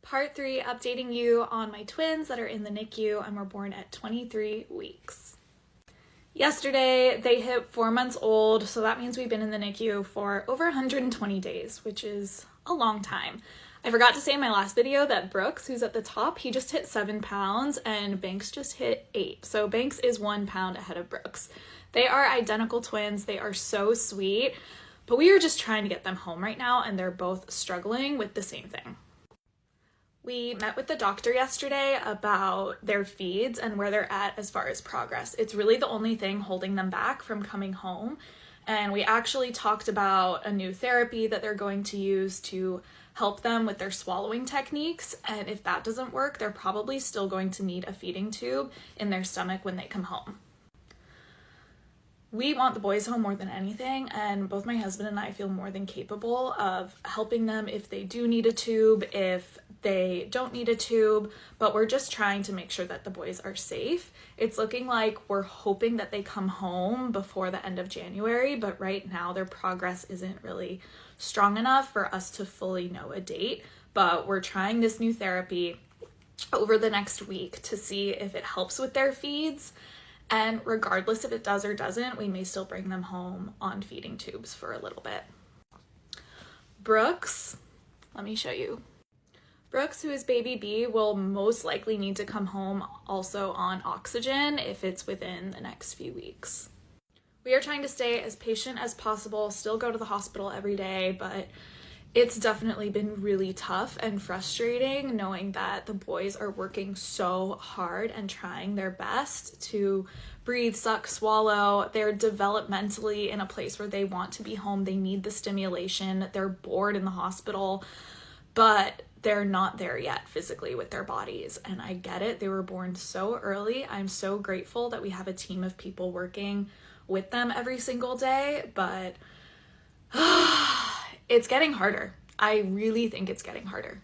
Part 3, updating you on my twins that are in the NICU and were born at 23 weeks. Yesterday, they hit 4 months old, so that means we've been in the NICU for over 120 days, which is a long time. I forgot to say in my last video that Brooks, who's at the top, he just hit 7 pounds and Banks just hit 8. So Banks is 1 pound ahead of Brooks. They are identical twins. They are so sweet, but we are just trying to get them home right now and they're both struggling with the same thing. We met with the doctor yesterday about their feeds and where they're at as far as progress. It's really the only thing holding them back from coming home. And we actually talked about a new therapy that they're going to use to help them with their swallowing techniques. And if that doesn't work, they're probably still going to need a feeding tube in their stomach when they come home. We want the boys home more than anything, and both my husband and I feel more than capable of helping them if they do need a tube, if they don't need a tube, but we're just trying to make sure that the boys are safe. It's looking like we're hoping that they come home before the end of January, but right now their progress isn't really strong enough for us to fully know a date. But we're trying this new therapy over the next week to see if it helps with their feeds. And regardless if it does or doesn't, we may still bring them home on feeding tubes for a little bit. Brooks, let me show you. Brooks, who is baby B, will most likely need to come home also on oxygen if it's within the next few weeks. We are trying to stay as patient as possible, still go to the hospital every day, but it's definitely been really tough and frustrating knowing that the boys are working so hard and trying their best to breathe, suck, swallow. They're developmentally in a place where they want to be home. They need the stimulation. They're bored in the hospital, but they're not there yet physically with their bodies. And I get it. They were born so early. I'm so grateful that we have a team of people working with them every single day, but it's getting harder. I really think it's getting harder.